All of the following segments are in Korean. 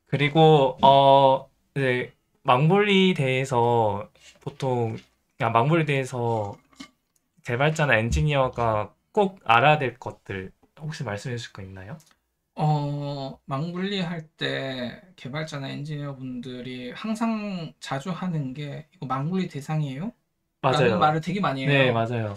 그리고 이제 망블리 대해서 보통 망블리 대해서 개발자나 엔지니어가 꼭 알아야 될 것들 혹시 말씀해 주실 거 있나요? 망블리 할 때 개발자나 엔지니어 분들이 항상 자주 하는 게 이거 망블리 대상이에요? 라는 맞아요. 말을 되게 많이 네, 해요. 맞아요.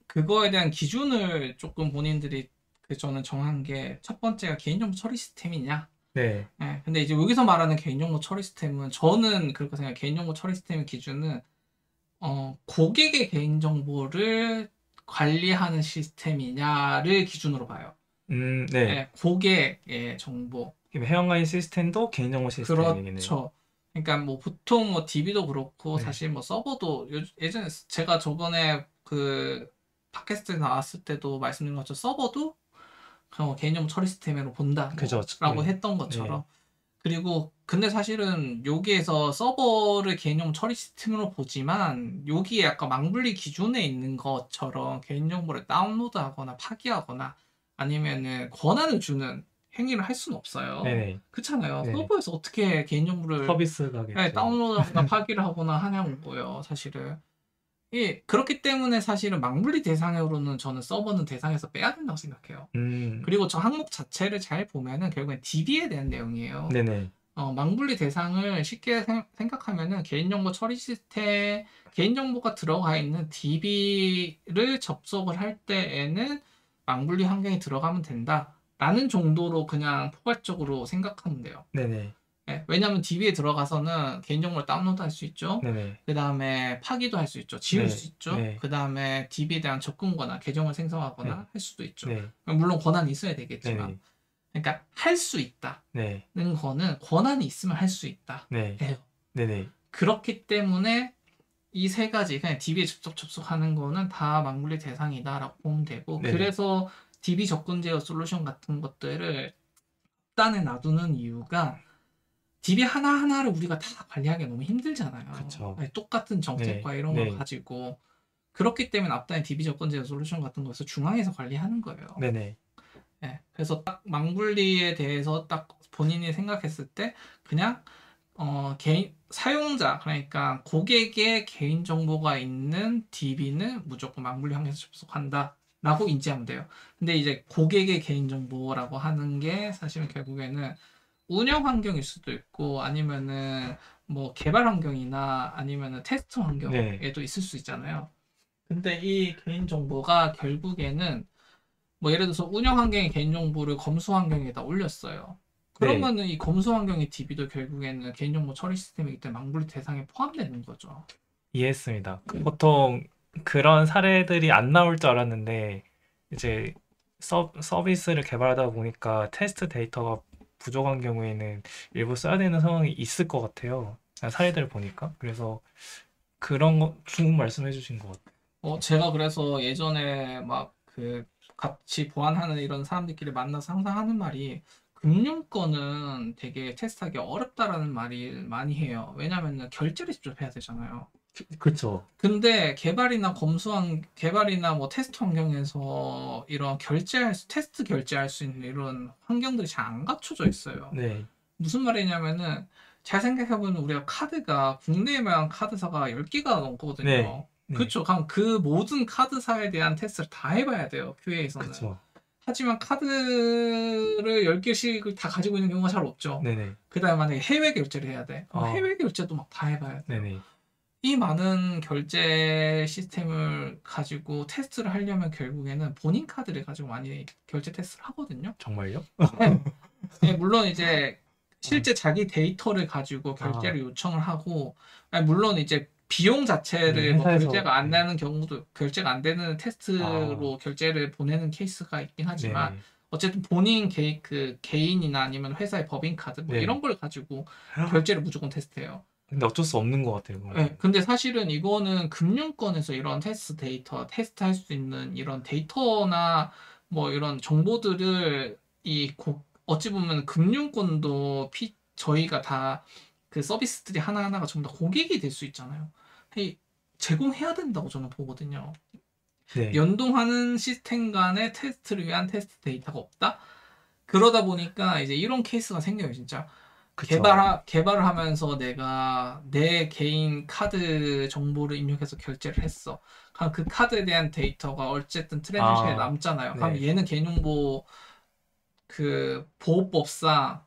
그거에 대한 기준을 조금 본인들이 저는 정한 게 첫 번째가 개인정보 처리 시스템이냐? 네. 예, 근데 이제 여기서 말하는 개인정보 처리 시스템은 저는 그렇게 생각해요. 개인정보 처리 시스템의 기준은 고객의 개인정보를 관리하는 시스템이냐를 기준으로 봐요. 네. 예, 고객의 정보. 회원가입 시스템도 개인정보 시스템이겠네요. 그렇죠. 그러니까 뭐 보통 뭐 DB도 그렇고 네. 사실 뭐 서버도 예전에 제가 저번에 그 팟캐스트에 나왔을 때도 말씀드린 것처럼 서버도 개인정보 처리 시스템으로 본다 그죠. 뭐라고 했던 네. 것처럼 그리고 근데 사실은 여기에서 서버를 개인정보 처리 시스템으로 보지만 여기에 아까 망블리 기준에 있는 것처럼 개인정보를 다운로드하거나 파기하거나 아니면은 권한을 주는 행위를 할 수는 없어요. 네네. 그렇잖아요. 네네. 서버에서 어떻게 개인정보를 서비스가겠죠. 다운로드하거나 파기를 하거나 하냐고요, 사실은. 예, 그렇기 때문에 사실은 망블리 대상으로는 저는 서버는 대상에서 빼야 된다고 생각해요. 음, 그리고 저 항목 자체를 잘 보면은 결국엔 DB에 대한 내용이에요. 네네. 망블리 대상을 쉽게 생각하면은 개인정보 처리 시스템, 개인정보가 들어가 있는 DB를 접속을 할 때에는 망블리 환경에 들어가면 된다. 라는 정도로 그냥 포괄적으로 생각하면 돼요. 네네. 예, 왜냐하면 DB에 들어가서는 개인정보를 다운로드할 수 있죠. 네네. 그 다음에 파기도 할 수 있죠. 지울 네. 수 있죠. 네. 그 다음에 DB에 대한 접근거나 계정을 네. 생성하거나 할 수도 있죠. 네. 물론 권한이 있어야 되겠지만. 네네. 그러니까 할 수 네. 있다는 거는 권한이 있으면 할 수 있다. 네. 예요. 네네. 그렇기 때문에 이 세 가지 그냥 DB에 접속하는 거는 다 망블리 대상이다라고 보면 되고 네네. 그래서 DB 접근 제어 솔루션 같은 것들을 단에 놔두는 이유가 DB 하나하나를 우리가 다 관리하기가 너무 힘들잖아요. 그쵸. 아니, 똑같은 네. 정책과 이런 걸 네. 가지고 그렇기 때문에 앞단에 DB 접근 제어 솔루션 같은 것을 중앙에서 관리하는 거예요. 네네. 예, 그래서 딱 망블리에 대해서 딱 본인이 생각했을 때 그냥 개인 사용자 그러니까 고객의 개인 정보가 있는 DB는 무조건 망블리 환경에서 접속한다라고 인지하면 돼요. 근데 이제 고객의 개인 정보라고 하는 게 사실은 결국에는 운영 환경일 수도 있고 아니면은 뭐 개발 환경이나 아니면은 테스트 네. 환경에도 있을 수 있잖아요. 근데 이 개인 정보가 결국에는 뭐 예를 들어서 운영 환경의 개인정보를 검수 환경에다 올렸어요. 네. 그러면은 이 검수 환경의 DB도 결국에는 개인정보 처리 시스템이기 때문에 망블리 대상에 포함되는 거죠. 이해했습니다. 보통 그런 사례들이 안 나올 줄 알았는데, 이제 서비스를 개발하다 보니까 테스트 데이터가 부족한 경우에는 일부 써야 되는 상황이 있을 것 같아요. 사례들을 보니까. 그래서 그런 거 좋은 말씀 해주신 것 같아요. 제가 그래서 예전에 막 그 같이 보안하는 이런 사람들끼리 만나서 항상 하는 말이 금융권은 되게 테스트하기 어렵다라는 말을 많이 해요. 왜냐하면 결제를 직접 해야 되잖아요. 그쵸. 근데 개발이나 뭐 테스트 환경에서 이런 테스트 결제할 수 있는 이런 환경들이 잘 안 갖춰져 있어요. 네. 무슨 말이냐면은 잘 생각해보면 우리가 카드가 국내에만 카드사가 10개가 네. 넘거든요. 네. 그렇죠. 그럼 그 모든 카드사에 대한 테스트를 다 해봐야 돼요. QA에서는. 그쵸. 하지만 카드를 10개씩을 다 가지고 있는 경우가 잘 없죠. 네네. 그 다음에 만약에 해외 결제를 해야 돼. 그럼 어, 해외 결제도 막 다 해봐야 돼요. 네네. 이 많은 결제 시스템을 가지고 테스트를 하려면 결국에는 본인 카드를 가지고 많이 결제 테스트를 하거든요. 정말요? 네. 네, 물론 이제 어, 실제 자기 데이터를 가지고 아, 결제를 요청을 하고, 아니, 물론 이제 비용 네, 자체를 뭐 회사에서, 네. 결제가 안 되는 아, 테스트로 결제를 보내는 케이스가 있긴 하지만, 네네. 어쨌든 그 개인이나 아니면 회사의 법인카드 뭐 네. 이런 걸 가지고 결제를 무조건 테스트해요. 근데 어쩔 수 없는 것 같아요, 그건. 네, 근데 사실은 이거는 금융권에서 이런 테스트할 수 있는 이런 데이터나 뭐 이런 정보들을 어찌 보면 금융권도 저희가 다 그 서비스들이 하나하나가 전부 다 고객이 될 수 있잖아요. 이 제공해야 된다고 저는 보거든요. 네. 연동하는 시스템 간의 테스트를 위한 테스트 데이터가 없다? 그러다 보니까 이제 이런 케이스가 생겨요, 진짜. 그쵸. 개발을 하면서 내가 내 개인 카드 정보를 입력해서 결제를 했어. 그럼 그 카드에 대한 데이터가 어쨌든 트랜잭션에 아, 남잖아요. 그럼 네, 얘는 개인정보 그 보호법상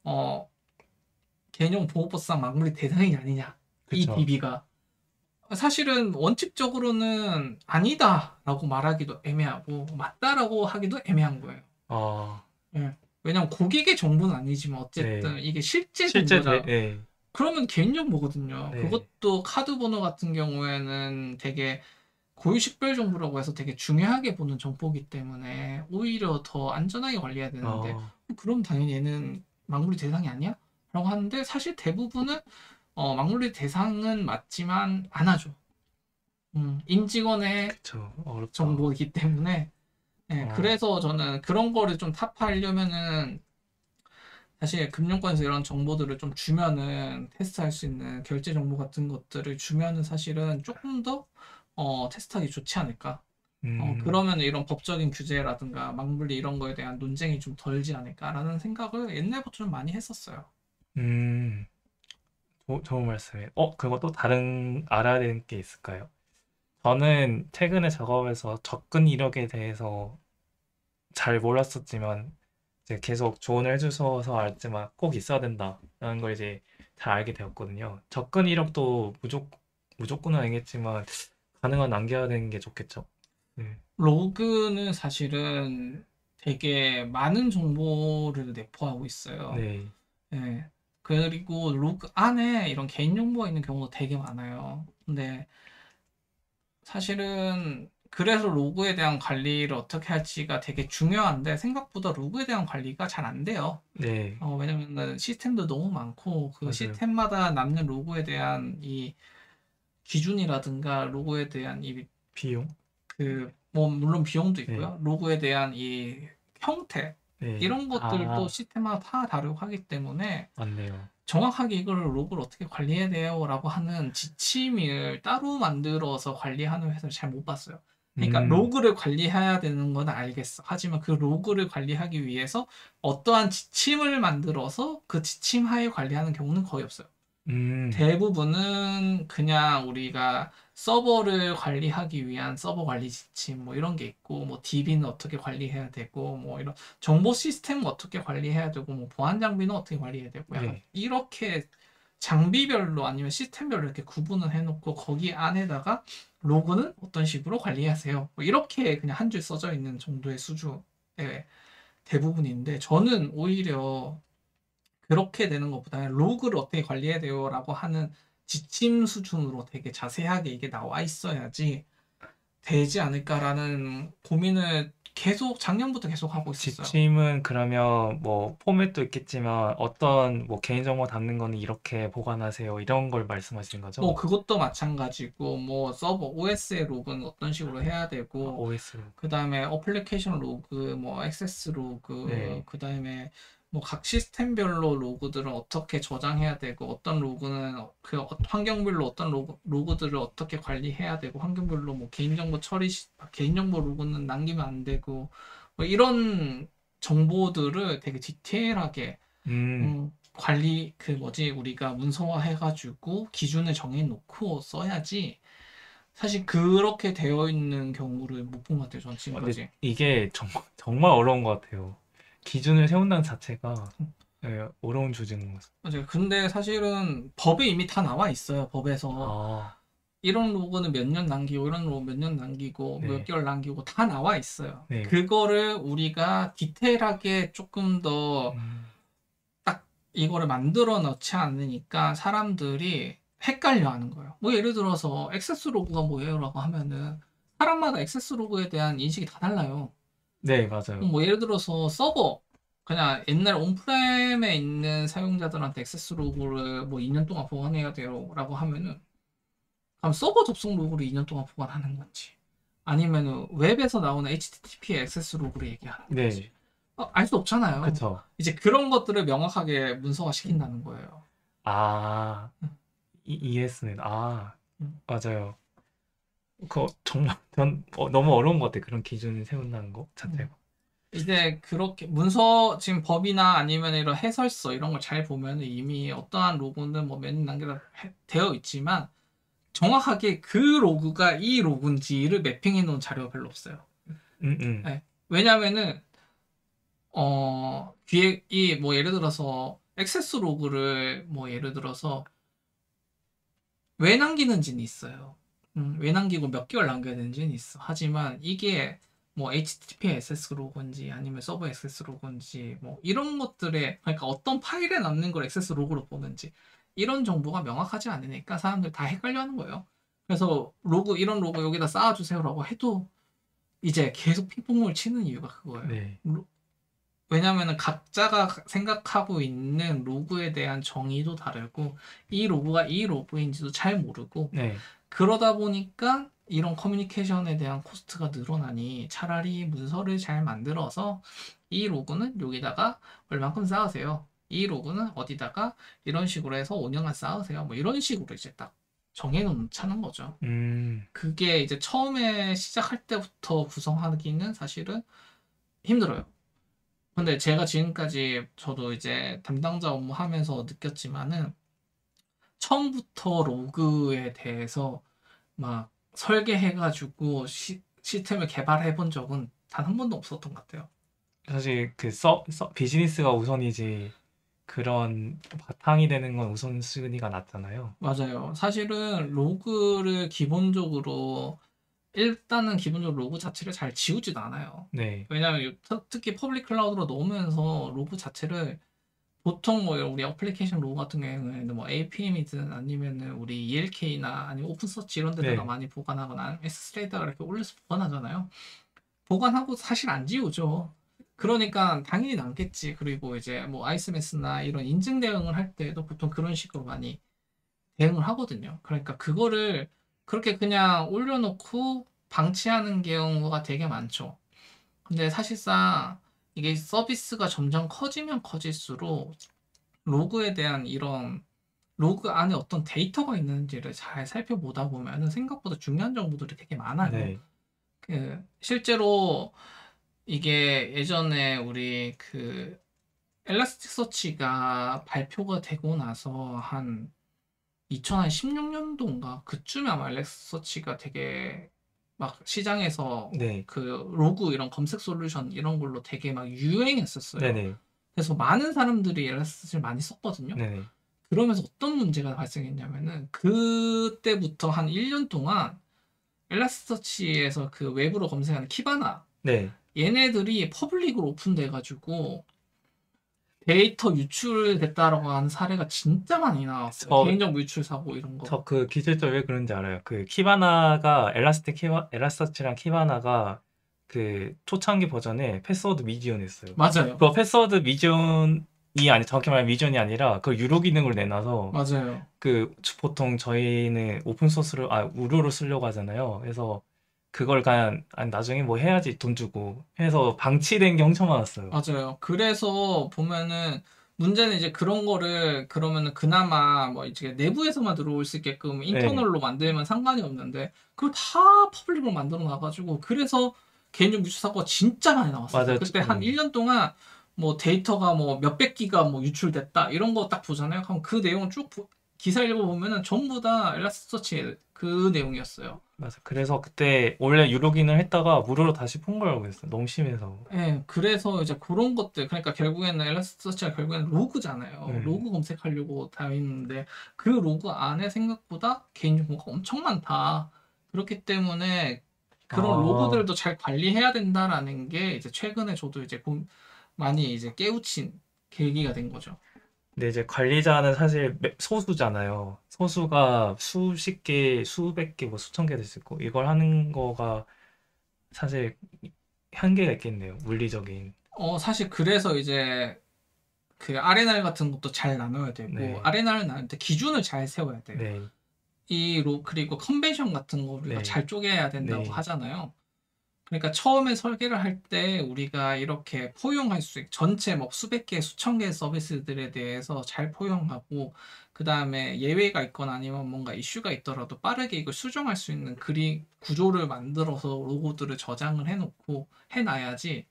어 개인정보 보호법상 막무리 대상이 아니냐? 이 그쵸. DB가 사실은 원칙적으로는 아니다라고 말하기도 애매하고 맞다라고 하기도 애매한 거예요. 아, 예. 왜냐면 고객의 정보는 아니지만 네. 어쨌든 이게 실제 실제 정보잖아. 네, 그러면 개인정보거든요. 네. 그것도 카드 번호 같은 경우에는 되게 고유식별 정보라고 해서 되게 중요하게 보는 정보이기 때문에 오히려 더 안전하게 관리해야 되는데 어, 그럼 당연히 얘는 막무리 대상이 아니야? 라고 하는데 사실 대부분은 막무리 대상은 맞지만 안 하죠. 임직원의 그쵸. 어렵다. 정보이기 때문에 예, 어, 그래서 저는 그런 거를 좀 타파하려면은 사실 금융권에서 이런 정보들을 좀 주면은 테스트할 수 있는 결제 정보 같은 것들을 주면은 사실은 조금 더 테스트하기 좋지 않을까. 음, 그러면 이런 법적인 규제라든가 막물리 이런 거에 대한 논쟁이 좀 덜지 않을까라는 생각을 옛날부터 좀 많이 했었어요. 음, 좋은 말씀이에요. 그거 또 다른 알아야 되는 게 있을까요? 저는 최근에 작업에서 접근 이력에 대해서 잘 몰랐었지만 이제 계속 조언을 해주셔서 알지만 꼭 있어야 된다라는 걸 이제 잘 알게 되었거든요. 접근 이력도 무조건은 아니겠지만 가능한 남겨야 되는 게 좋겠죠. 네. 로그는 사실은 되게 많은 정보를 내포하고 있어요. 네. 예. 그리고 로그 안에 이런 개인정보가 있는 경우도 되게 많아요. 근데 사실은 그래서 로그에 대한 관리를 어떻게 할지가 되게 중요한데 생각보다 로그에 대한 관리가 잘 안 돼요. 네. 왜냐면은 시스템도 너무 많고 그 맞아요. 시스템마다 남는 로그에 대한 이 기준이라든가 로그에 대한 이 비용? 그 뭐 물론 비용도 네. 있고요. 로그에 대한 이 형태 네. 이런 것들도 아, 시스템마다 다 다르고 하기 때문에 맞네요. 정확하게 이거를 로그를 어떻게 관리해야 돼요라고 하는 지침을 따로 만들어서 관리하는 회사를 잘 못 봤어요. 그러니까 음, 로그를 관리해야 되는 건 알겠어. 하지만 그 로그를 관리하기 위해서 어떠한 지침을 만들어서 그 지침 하에 관리하는 경우는 거의 없어요. 음, 대부분은 그냥 우리가 서버를 관리하기 위한 서버 관리 지침 뭐 이런 게 있고 뭐 DB는 어떻게 관리해야 되고 뭐 이런 정보 시스템은 어떻게 관리해야 되고 뭐 보안 장비는 어떻게 관리해야 되고 약간 네. 이렇게 장비별로 아니면 시스템별로 이렇게 구분을 해놓고 거기 안에다가 로그는 어떤 식으로 관리하세요. 뭐 이렇게 그냥 한 줄 써져 있는 정도의 수준의 대부분인데 저는 오히려 그렇게 되는 것보다 로그를 어떻게 관리해야 돼요라고 하는 지침 수준으로 되게 자세하게 이게 나와 있어야지 되지 않을까라는 고민을 계속 작년부터 계속 하고 있었어요. 지침은 그러면 뭐 포맷도 있겠지만 어떤 뭐 개인정보 담는 거는 이렇게 보관하세요. 이런 걸 말씀하시는 뭐 거죠? 그것도 마찬가지고 뭐 서버 OS의 로그는 어떤 식으로 해야 아, 되고 OS로. 그다음에 어플리케이션 로그, 뭐 액세스 로그, 네. 그다음에 뭐 각 시스템별로 로그들은 어떻게 저장해야 되고 어떤 로그는 그 환경별로 어떤 로그들을 어떻게 관리해야 되고 환경별로 뭐 개인정보 개인정보 로그는 남기면 안 되고 뭐 이런 정보들을 되게 디테일하게 음, 관리 그 뭐지 우리가 문서화 해가지고 기준을 정해놓고 써야지 사실 그렇게 되어 있는 경우를 못 본 것 같아요. 전 근데 지금까지. 이게 정말 어려운 것 같아요. 기준을 세운다는 자체가 네, 어려운 주제인 것 같아요. 맞아요. 근데 사실은 법에 이미 다 나와 있어요. 법에서 아, 이런 로그는 몇 년 남기고 이런 로그 몇 년 남기고 몇 네. 개월 남기고 다 나와 있어요. 네. 그거를 우리가 디테일하게 조금 더 음, 딱 이거를 만들어 넣지 않으니까 사람들이 헷갈려 하는 거예요. 뭐 예를 들어서 액세스 로그가 뭐예요라고 하면은 사람마다 액세스 로그에 대한 인식이 다 달라요. 네, 맞아요. 뭐 예를 들어서 서버 그냥 옛날 온프렘에 있는 사용자들한테 액세스 로그를 뭐 2년 동안 보관해야 돼요라고 하면은 그럼 서버 접속 로그를 2년 동안 보관하는 건지 아니면은 웹에서 나오는 HTTP 액세스 로그를 얘기하는 건지 네. 알 수 없잖아요. 그쵸. 이제 그런 것들을 명확하게 문서화 시킨다는 거예요. 아, 음, 이해했습니다. 아, 음. 맞아요. 그거 정말 전 너무 어려운 것 같아요. 그런 기준을 세운다는 거 음. 자체가. 이제 그렇게 문서 지금 법이나 아니면 이런 해설서 이런 걸 잘 보면 이미 어떠한 로고는 뭐 몇 단계로 되어 있지만 정확하게 그 로그가 이 로그인지를 매핑해 놓은 자료가 별로 없어요. 음. 네. 왜냐면은 기획이 뭐 예를 들어서 액세스 로그를 뭐 예를 들어서 왜 남기는지는 있어요. 왜 남기고 몇 개월 남겨야 되는지는 있어. 하지만 이게 뭐 HTTP SS 로그인지 아니면 서버 액세스 로그인지 뭐 이런 것들에 그러니까 어떤 파일에 남는 걸 액세스 로그로 보는지 이런 정보가 명확하지 않으니까 사람들 다 헷갈려하는 거예요. 그래서 로그 이런 로그 여기다 쌓아주세요라고 해도 이제 계속 핑퐁을 치는 이유가 그거예요. 네. 왜냐면은 각자가 생각하고 있는 로그에 대한 정의도 다르고 이 로그가 이 로그인지도 잘 모르고 네. 그러다 보니까 이런 커뮤니케이션에 대한 코스트가 늘어나니 차라리 문서를 잘 만들어서 이 로그는 여기다가 얼만큼 쌓으세요. 이 로그는 어디다가 이런 식으로 해서 5년간 쌓으세요. 뭐 이런 식으로 이제 딱 정해놓자는 거죠. 음. 그게 이제 처음에 시작할 때부터 구성하기는 사실은 힘들어요. 근데 제가 지금까지 저도 이제 담당자 업무하면서 느꼈지만은 처음부터 로그에 대해서 막 설계해가지고 시스템을 개발해 본 적은 단 한 번도 없었던 것 같아요. 사실 그 비즈니스가 우선이지 그런 바탕이 되는 건 우선순위가 낮잖아요. 맞아요. 사실은 로그를 기본적으로 일단은 기본적으로 로그 자체를 잘 지우지도 않아요. 네. 왜냐하면 특히 퍼블릭 클라우드로 넣으면서 로그 자체를 보통 뭐 우리 어플리케이션 로고 같은 경우에는 뭐 APM이든 아니면은 우리 ELK나 아니면 오픈서치 이런 데다가 네. 많이 보관하거나 S3에다가 이렇게 올려서 보관하잖아요. 보관하고 사실 안 지우죠. 그러니까 당연히 남겠지. 그리고 이제 뭐 아이스메스나 이런 인증 대응을 할 때도 보통 그런 식으로 많이 대응을 하거든요. 그러니까 그거를 그렇게 그냥 올려놓고 방치하는 경우가 되게 많죠. 근데 사실상 이게 서비스가 점점 커지면 커질수록 로그에 대한 이런 로그 안에 어떤 데이터가 있는지를 잘 살펴보다 보면은 생각보다 중요한 정보들이 되게 많아요. 네. 그 실제로 이게 예전에 우리 그 엘라스티서치가 발표가 되고 나서 한 2016년도인가 그쯤에 아마 엘라스티서치가 되게 막 시장에서 네. 그 로그 이런 검색 솔루션 이런 걸로 되게 막 유행했었어요. 네네. 그래서 많은 사람들이 엘라스티서치를 많이 썼거든요. 네네. 그러면서 어떤 문제가 발생했냐면은 그때부터 한 1년 동안 엘라스터치에서 그 웹으로 검색하는 키바나 네. 얘네들이 퍼블릭으로 오픈돼가지고 데이터 유출됐다라고 하는 사례가 진짜 많이 나왔어요. 저, 개인정보 유출 사고 이런 거. 저 그 기술적 왜 그런지 알아요. 그 엘라스티치랑 키바나가 그 초창기 버전에 패스워드 미지원했어요. 맞아요. 그 패스워드 미지원이 아니 정확히 말하면 미지원이 아니라 그 유료 기능으로 내놔서 맞아요. 그 보통 저희는 오픈 소스로 무료로 쓰려고 하잖아요. 그래서 그걸 그냥 아니, 나중에 뭐 해야지 돈 주고 해서 방치된 게 엄청 많았어요. 맞아요. 그래서 보면은 문제는 이제 그런 거를 그러면은 그나마 뭐 이제 내부에서만 들어올 수 있게끔 네, 인터널로 만들면 상관이 없는데 그걸 다 퍼블릭으로 만들어 놔가지고 그래서 개인정보 유출 사고가 진짜 많이 나왔었어요. 맞아요. 그때 한 1년 동안 뭐 데이터가 뭐 몇백 기가 뭐 유출됐다 이런 거 딱 보잖아요. 그럼 그 내용을 쭉 기사 읽어보면은 전부 다 엘라스터치 그 내용이었어요. 맞아. 그래서 그때 원래 유료 기능을 했다가 무료로 다시 푼 거라고 했어요. 너무 심해서. 예, 그래서 이제 그런 것들, 그러니까 결국에는 엘라스티서치가 결국에는 로그잖아요. 네. 로그 검색하려고 다 있는데 그 로그 안에 생각보다 개인정보가 엄청 많다. 그렇기 때문에 그런 아, 로그들도 잘 관리해야 된다라는 게 이제 최근에 저도 이제 많이 이제 깨우친 계기가 된 거죠. 근데 이제 관리자는 사실 소수잖아요. 소수가 수십 개, 수백 개, 뭐 수천 개 될 수 있고 이걸 하는 거가 사실 한계가 있겠네요. 물리적인. 사실 그래서 이제 그 R&R 같은 것도 잘 나눠야 되고 네, R&R 나눌 때 기준을 잘 세워야 돼요. 네, 그리고 컨벤션 같은 거 우리가 네, 잘 쪼개야 된다고 네. 하잖아요. 그러니까 처음에 설계를 할 때 우리가 이렇게 포용할 수 있, 전체 뭐 수백 개, 수천 개의 서비스들에 대해서 잘 포용하고, 그 다음에 예외가 있거나 아니면 뭔가 이슈가 있더라도 빠르게 이걸 수정할 수 있는 구조를 만들어서 로고들을 저장을 해놓고 해놔야지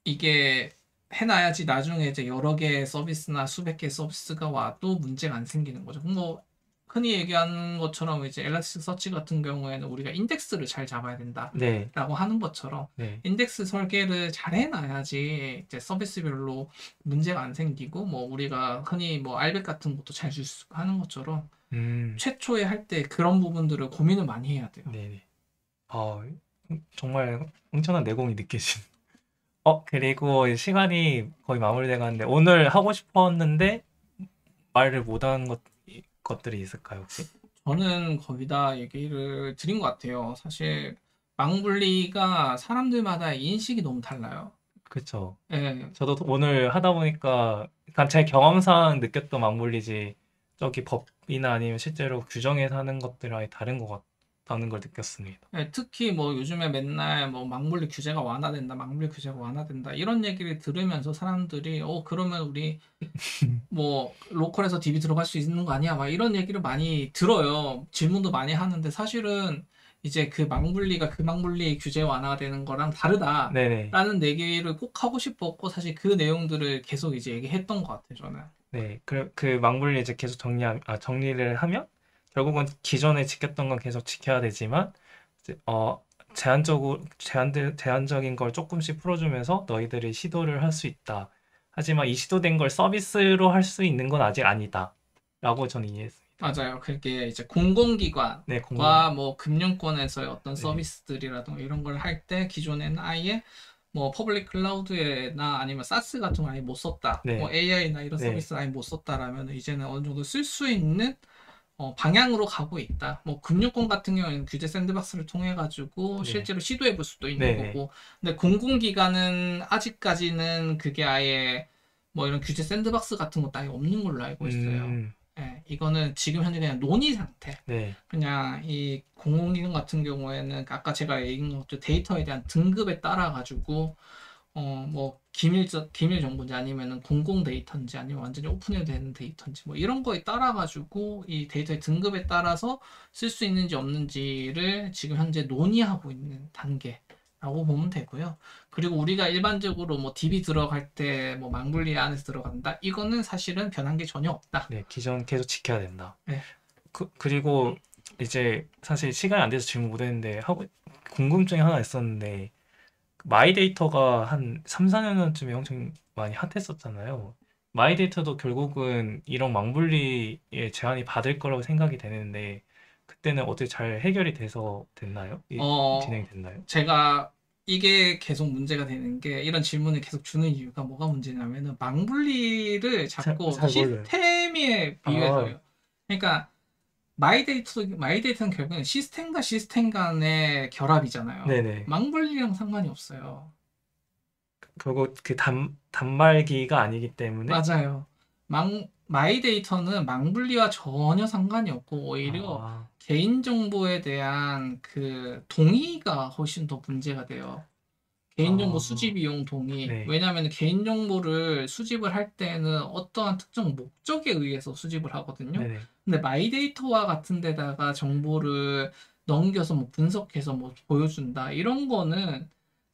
이게 해놔야지 나중에 이제 여러 개의 서비스나 수백 개의 서비스가 와도 문제가 안 생기는 거죠. 뭐 흔히 얘기하는 것처럼 이제 엘라스티서치 같은 경우에는 우리가 인덱스를 잘 잡아야 네, 된다라고 하는 것처럼 네. 인덱스 설계를 잘 해놔야지 이제 서비스별로 문제가 안 생기고 뭐 우리가 흔히 뭐 알백 같은 것도 잘 줄 수 하는 것처럼 음, 최초에 할 때 그런 부분들을 고민을 많이 해야 돼요. 네네. 어, 정말 엄청난 내공이 느껴지는. 그리고 시간이 거의 마무리돼 가는데 오늘 하고 싶었는데 말을 못한 것들이 있을까요, 혹시? 저는 거의 다 얘기를 드린 것 같아요. 사실 망분리가 사람들마다 인식이 너무 달라요. 그쵸. 예, 저도 오늘 하다 보니까 약간 제 경험상 느꼈던 망블리지 저기 법이나 아니면 실제로 규정에서 하는 것들이 아예 다른 것 같다는 걸 느꼈습니다. 예, 특히 뭐 요즘에 맨날 뭐 망분리 규제가 완화된다, 망분리 규제가 완화된다 이런 얘기를 들으면서 사람들이 그러면 우리 뭐 로컬에서 DB 들어갈 수 있는 거 아니야? 막 이런 얘기를 많이 들어요. 질문도 많이 하는데 사실은 이제 그 망분리 규제 완화가 되는 거랑 네네. 다르다라는 얘기를 꼭 하고 싶었고 사실 그 내용들을 계속 이제 얘기했던 것 같아요, 저는. 네. 그 망블리 이제 계속 정리를 하면 결국은 기존에 지켰던 건 계속 지켜야 되지만 이제 제한적인 걸 조금씩 풀어주면서 너희들이 시도를 할 수 있다. 하지만 이 시도된 걸 서비스로 할 수 있는 건 아직 아니다. 라고 저는 이해했습니다. 맞아요. 그게 이제 네, 공공, 공공기관과 뭐 금융권에서의 어떤 네, 서비스들이라든가 이런 걸 할 때 기존에는 아예 뭐 퍼블릭 클라우드나 아니면 사스 같은 거 아예 못 썼다. 뭐 네, AI나 이런 네, 서비스 아예 못 썼다라면 이제는 어느 정도 쓸 수 있는 방향으로 가고 있다. 뭐 금융권 같은 경우에는 규제 샌드박스를 통해 가지고 네, 실제로 시도해 볼 수도 있는 네, 거고. 근데 공공기관은 아직까지는 그게 아예 뭐 이런 규제 샌드박스 같은 것도 아예 없는 걸로 알고 있어요. 음, 예, 이거는 지금 현재 그냥 논의 상태. 네, 그냥 이 공공기관 같은 경우에는 아까 제가 얘기한 것처럼 데이터에 대한 등급에 따라 가지고 뭐 기밀 정보인지 아니면은 공공 데이터인지 아니면 완전히 오픈해야 되는 데이터인지 뭐 이런 거에 따라 가지고 이 데이터의 등급에 따라서 쓸 수 있는지 없는지를 지금 현재 논의하고 있는 단계라고 보면 되고요. 그리고 우리가 일반적으로 뭐 DB 들어갈 때 뭐 망블리 안에서 들어간다. 이거는 사실은 변한 게 전혀 없다. 네, 기존 계속 지켜야 된다. 네. 그리고 이제 사실 시간이 안 돼서 질문 못 했는데 궁금증이 하나 있었는데 마이데이터가 한 3, 4년 전쯤에 엄청 많이 핫했었잖아요. 마이데이터도 결국은 이런 망분리에 제한이 받을 거라고 생각이 되는데 그때는 어떻게 잘 해결이 돼서 됐나요? 진행이 어, 됐나요? 제가 이게 계속 문제가 되는 게 이런 질문을 계속 주는 이유가 뭐가 문제냐면은 망분리를 자꾸 잘 몰라요. 시스템에 아, 비유해서요. 그러니까 마이데이터는 결국은 시스템과 시스템 간의 결합이잖아요. 네네. 망분리랑 상관이 없어요. 결국 그 단말기가 아니기 때문에 맞아요. 마이데이터는 망분리와 전혀 상관이 없고 오히려 아, 개인정보에 대한 그 동의가 훨씬 더 문제가 돼요. 개인정보 수집 아, 이용 동의. 네. 왜냐하면 개인정보를 수집을 할 때는 어떠한 특정 목적에 의해서 수집을 하거든요. 네네. 근데 마이데이터와 같은 데다가 정보를 넘겨서 뭐 분석해서 뭐 보여준다. 이런 거는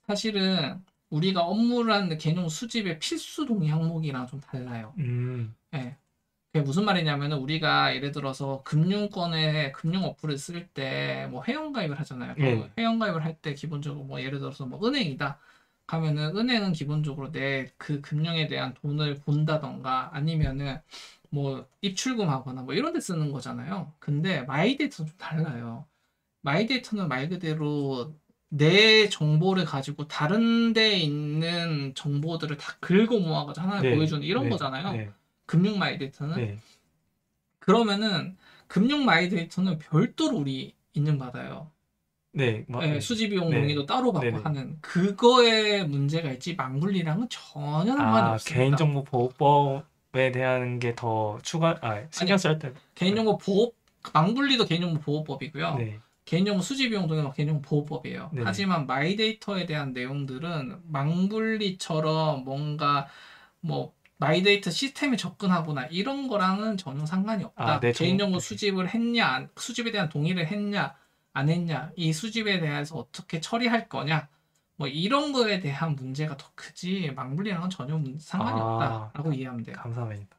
사실은 우리가 업무를 하는데 개인정보 수집의 필수 동의 항목이랑 좀 달라요. 음, 예. 그게 무슨 말이냐면은 우리가 예를 들어서 금융권에 금융 어플을 쓸 때 뭐 회원가입을 하잖아요. 그럼 예. 회원가입을 할 때 기본적으로 뭐 예를 들어서 뭐 은행이다. 가면은 은행은 기본적으로 내 그 금융에 대한 돈을 본다던가 아니면은 뭐 입출금하거나 뭐 이런 데 쓰는 거잖아요. 근데 마이데이터는 좀 달라요. 마이데이터는 말 그대로 내 정보를 가지고 다른 데 있는 정보들을 다 긁어 모아가지고 하나에 네, 보여주는 이런 네, 거잖아요. 네, 금융 마이데이터는. 네, 그러면은 금융 마이데이터는 별도로 우리 인증받아요. 네, 예, 네, 수집 비용 네, 동의도 따로 받고 네네. 하는 그거에 문제가 있지 망분리랑은 전혀 상관이 없습니다. 개인정보보호법에 대한 게 더 신경 아니, 쓸 때, 개인정보 보호 망분리도 개인정보 보호법이고요. 네, 개인정보 수집 비용 동의도 개인정보 보호법이에요. 네네. 하지만 마이데이터에 대한 내용들은 망분리처럼 뭔가 뭐 마이데이터 시스템에 접근하거나 이런 거랑은 전혀 상관이 아, 없다. 개인정보 네, 수집을 했냐, 수집에 대한 동의를 했냐, 안 했냐, 이 수집에 대해서 어떻게 처리할 거냐, 뭐 이런 거에 대한 문제가 더 크지 망불리랑은 전혀 상관이 아, 없다라고 이해하면 돼요. 감사합니다.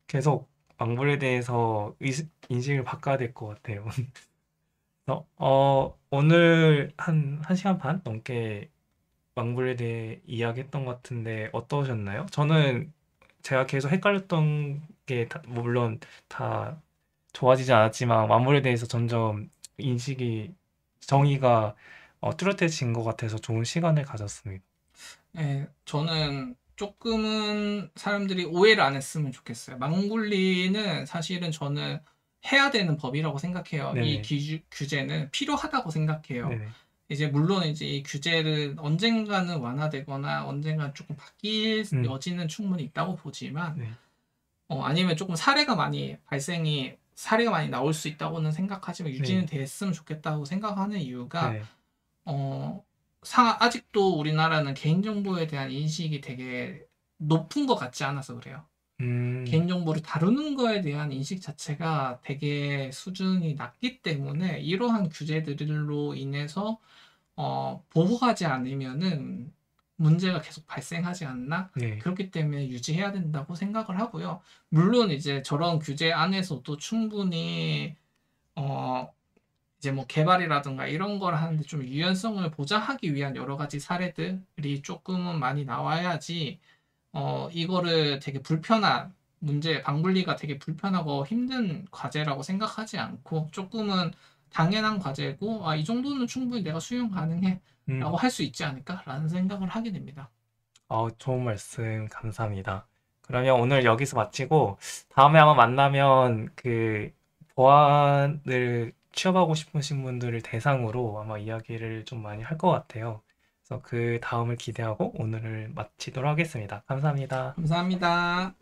계속 망불에 대해서 인식을 바꿔야 될 것 같아요. 오늘 한 1시간 반 넘게 망불에 대해 이야기했던 것 같은데 어떠셨나요? 저는 제가 계속 헷갈렸던 게 물론 다 좋아지지 않았지만 만물에 대해서 점점 인식이 정의가 뚜렷해진 것 같아서 좋은 시간을 가졌습니다. 예, 저는 조금은 사람들이 오해를 안 했으면 좋겠어요. 망굴리는 사실은 저는 해야 되는 법이라고 생각해요. 이 네네, 규제는 필요하다고 생각해요. 네네, 이제 물론 이제 이 규제를 언젠가는 완화되거나 언젠가 조금 바뀔 음, 여지는 충분히 있다고 보지만 네, 아니면 조금 사례가 많이 나올 수 있다고는 생각하지만 유지는 네, 됐으면 좋겠다고 생각하는 이유가 네, 어, 아직도 우리나라는 개인정보에 대한 인식이 되게 높은 것 같지 않아서 그래요. 음, 개인정보를 다루는 거에 대한 인식 자체가 되게 수준이 낮기 때문에 이러한 규제들로 인해서 보호하지 않으면은 문제가 계속 발생하지 않나? 네, 그렇기 때문에 유지해야 된다고 생각을 하고요. 물론 이제 저런 규제 안에서도 충분히 어, 이제 뭐 개발이라든가 이런 걸 하는데 좀 유연성을 보장하기 위한 여러 가지 사례들이 조금은 많이 나와야지 이거를 되게 방분리가 되게 불편하고 힘든 과제라고 생각하지 않고 조금은 당연한 과제고, 이 정도는 충분히 내가 수용 가능해 라고 음, 할 수 있지 않을까라는 생각을 하게 됩니다. 좋은 말씀 감사합니다. 그러면 오늘 여기서 마치고 다음에 아마 만나면 그 보안을 취업하고 싶으신 분들을 대상으로 아마 이야기를 좀 많이 할 것 같아요. 그래서 그 다음을 기대하고 오늘을 마치도록 하겠습니다. 감사합니다. 감사합니다.